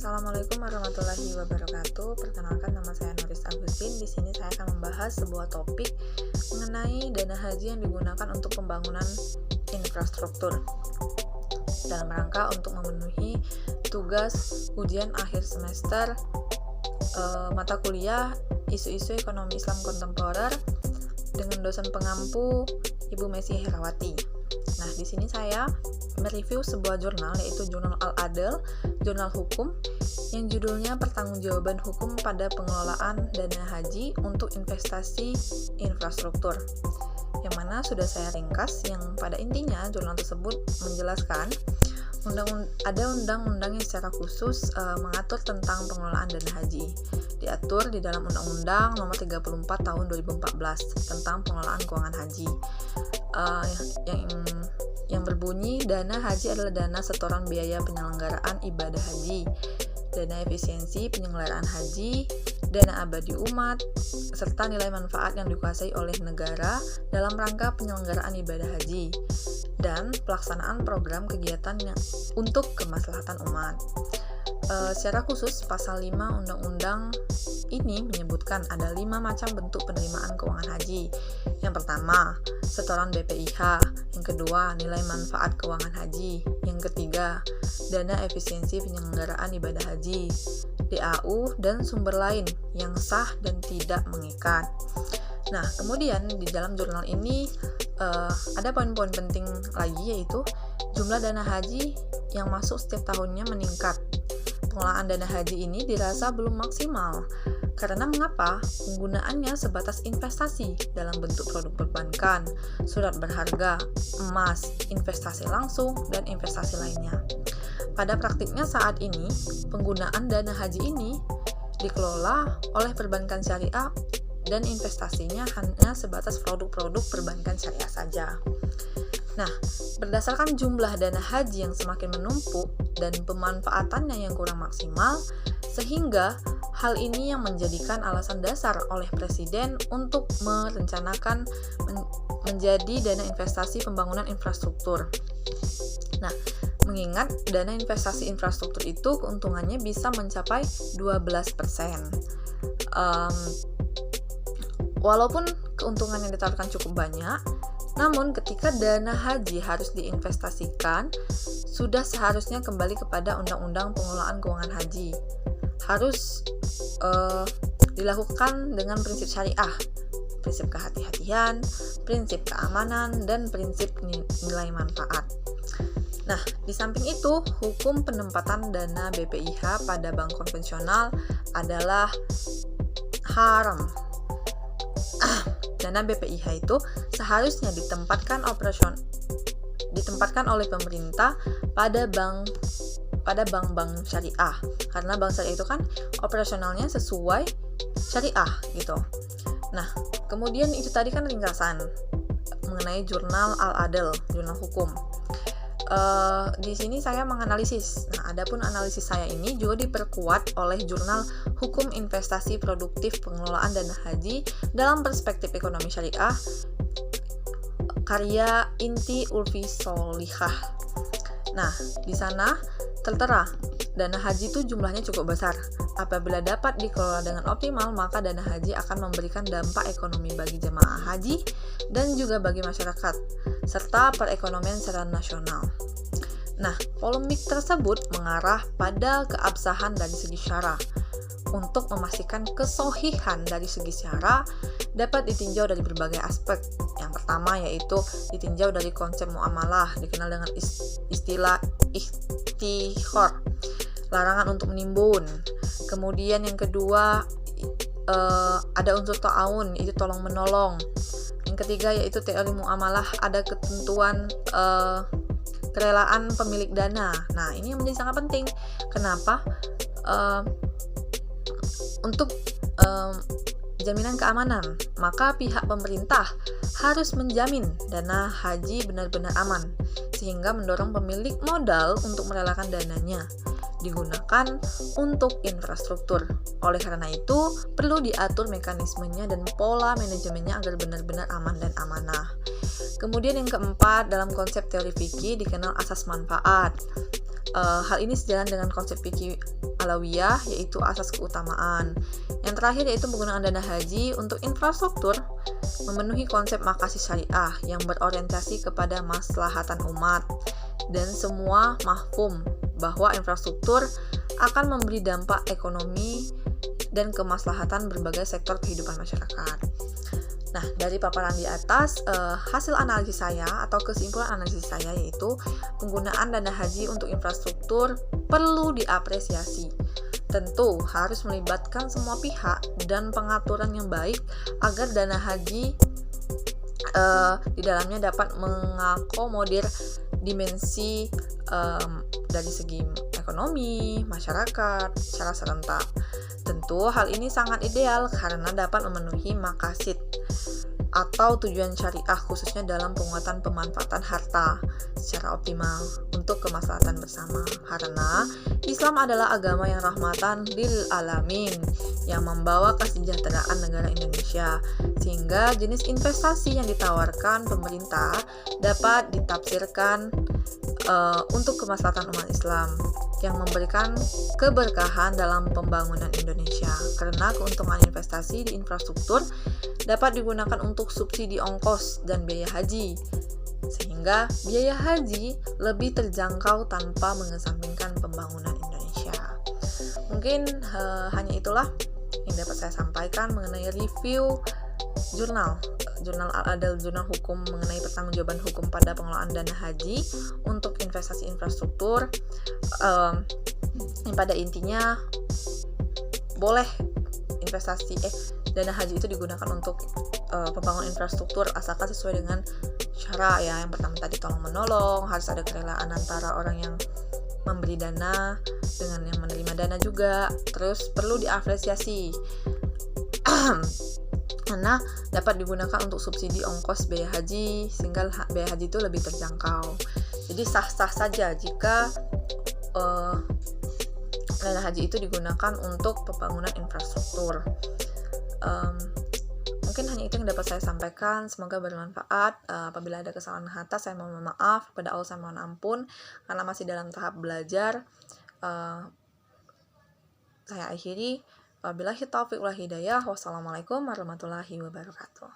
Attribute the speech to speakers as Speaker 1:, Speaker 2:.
Speaker 1: Assalamualaikum warahmatullahi wabarakatuh. Perkenalkan, nama saya Nuris Agustin. Di sini saya akan membahas sebuah topik mengenai dana haji yang digunakan untuk pembangunan infrastruktur dalam rangka untuk memenuhi tugas ujian akhir semester mata kuliah isu-isu ekonomi Islam kontemporer dengan dosen pengampu Ibu Messi Herawati. Nah, di sini saya mereview sebuah jurnal, yaitu Jurnal Al-Adl, jurnal hukum, yang judulnya Pertanggungjawaban Hukum pada Pengelolaan Dana Haji untuk Investasi Infrastruktur, yang mana sudah saya ringkas, yang pada intinya jurnal tersebut menjelaskan ada undang-undang yang secara khusus mengatur tentang pengelolaan dana haji. Diatur di dalam Undang-Undang Nomor 34 Tahun 2014 tentang pengelolaan keuangan haji, yang berbunyi dana haji adalah dana setoran biaya penyelenggaraan ibadah haji, dana efisiensi penyelenggaraan haji, dana abadi umat, serta nilai manfaat yang dikuasai oleh negara dalam rangka penyelenggaraan ibadah haji dan pelaksanaan program kegiatan untuk kemaslahatan umat. Secara khusus, pasal 5 undang-undang ini menyebutkan ada 5 macam bentuk penerimaan keuangan haji. Yang pertama, setoran BPIH. Yang kedua, nilai manfaat keuangan haji. Yang ketiga, dana efisiensi penyelenggaraan ibadah haji, DAU, dan sumber lain yang sah dan tidak mengikat. Nah, kemudian di dalam jurnal ini ada poin-poin penting lagi, yaitu jumlah dana haji yang masuk setiap tahunnya meningkat. Pengelolaan dana haji ini dirasa belum maksimal. Karena mengapa? Penggunaannya sebatas investasi dalam bentuk produk perbankan, surat berharga, emas, investasi langsung, dan investasi lainnya. Pada praktiknya saat ini, penggunaan dana haji ini dikelola oleh perbankan syariah dan investasinya hanya sebatas produk-produk perbankan syariah saja. Nah, berdasarkan jumlah dana haji yang semakin menumpuk dan pemanfaatannya yang kurang maksimal, sehingga hal ini yang menjadikan alasan dasar oleh Presiden untuk merencanakan menjadi dana investasi pembangunan infrastruktur. Nah, mengingat dana investasi infrastruktur itu keuntungannya bisa mencapai 12%. Walaupun keuntungan yang ditawarkan cukup banyak, namun ketika dana haji harus diinvestasikan, sudah seharusnya kembali kepada Undang-Undang Pengelolaan Keuangan Haji. Harus dilakukan dengan prinsip syariah, prinsip kehati-hatian, prinsip keamanan, dan prinsip nilai manfaat. Nah, di samping itu, hukum penempatan dana BPIH pada bank konvensional adalah haram. Dana BPIH itu seharusnya ditempatkan oleh pemerintah pada bank-bank syariah, karena bank syariah itu kan operasionalnya sesuai syariah gitu. Nah, kemudian itu tadi kan ringkasan mengenai jurnal Al-Adl, jurnal hukum. Di sini saya menganalisis. Nah, adapun analisis saya ini juga diperkuat oleh jurnal Hukum Investasi Produktif Pengelolaan Dana Haji dalam Perspektif Ekonomi Syariah, karya Inti Ulfi Solihah. Nah, di sana tertera dana haji itu jumlahnya cukup besar. Apabila dapat dikelola dengan optimal, maka dana haji akan memberikan dampak ekonomi bagi jemaah haji dan juga bagi masyarakat, serta perekonomian secara nasional. Nah, polemik tersebut mengarah pada keabsahan dari segi syara. Untuk memastikan kesohihan dari segi syara dapat ditinjau dari berbagai aspek. Yang pertama yaitu ditinjau dari konsep muamalah, dikenal dengan istilah ihtihar, larangan untuk menimbun. Kemudian yang kedua ada unsur ta'awun, itu tolong menolong. Yang ketiga yaitu teori muamalah, ada ketentuan kerelaan pemilik dana. Nah, ini yang menjadi sangat penting. Kenapa? Untuk jaminan keamanan, maka pihak pemerintah harus menjamin dana haji benar-benar aman, sehingga mendorong pemilik modal untuk merelakan dananya digunakan untuk infrastruktur. Oleh karena itu, perlu diatur mekanismenya dan pola manajemennya agar benar-benar aman dan amanah. Kemudian yang keempat, dalam konsep teori fikih dikenal asas manfaat. Hal ini sejalan dengan konsep fikih Alawiyah, yaitu asas keutamaan. Yang terakhir yaitu penggunaan dana haji untuk infrastruktur memenuhi konsep makasih syariah yang berorientasi kepada maslahatan umat, dan semua mahfum bahwa infrastruktur akan memberi dampak ekonomi dan kemaslahatan berbagai sektor kehidupan masyarakat. Nah, dari paparan di atas, hasil analisis saya atau kesimpulan analisis saya yaitu penggunaan dana haji untuk infrastruktur perlu diapresiasi. Tentu harus melibatkan semua pihak dan pengaturan yang baik agar dana haji di dalamnya dapat mengakomodir dimensi dari segi ekonomi, masyarakat secara serentak. Tentu hal ini sangat ideal karena dapat memenuhi maqasid atau tujuan syariah khususnya dalam penguatan pemanfaatan harta secara optimal untuk kemaslahatan bersama. Karena Islam adalah agama yang rahmatan lil alamin yang membawa kesejahteraan negara Indonesia, sehingga jenis investasi yang ditawarkan pemerintah dapat ditafsirkan untuk kemaslahatan umat Islam yang memberikan keberkahan dalam pembangunan Indonesia, karena keuntungan investasi di infrastruktur dapat digunakan untuk subsidi ongkos dan biaya haji, sehingga biaya haji lebih terjangkau tanpa mengesampingkan pembangunan Indonesia. Mungkin hanya itulah yang dapat saya sampaikan mengenai review jurnal Al-Adal, jurnal hukum mengenai pertanggungjawaban hukum pada pengelolaan dana haji untuk investasi infrastruktur. Yang pada intinya boleh dana haji itu digunakan untuk pembangunan infrastruktur asalkan sesuai dengan syarat ya. Yang pertama tadi tolong menolong, harus ada kerelaan antara orang yang memberi dana dengan yang menerima dana juga. Terus perlu diapresiasi karena dapat digunakan untuk subsidi ongkos biaya haji sehingga biaya haji itu lebih terjangkau. Jadi sah-sah saja jika dana haji itu digunakan untuk pembangunan infrastruktur. Mungkin hanya itu yang dapat saya sampaikan. Semoga bermanfaat. Apabila ada kesalahan kata, saya mohon maaf. Kepada Allah saya mohon ampun karena masih dalam tahap belajar. Saya akhiri. Wabillahi taufiq wal hidayah. Wassalamualaikum warahmatullahi wabarakatuh.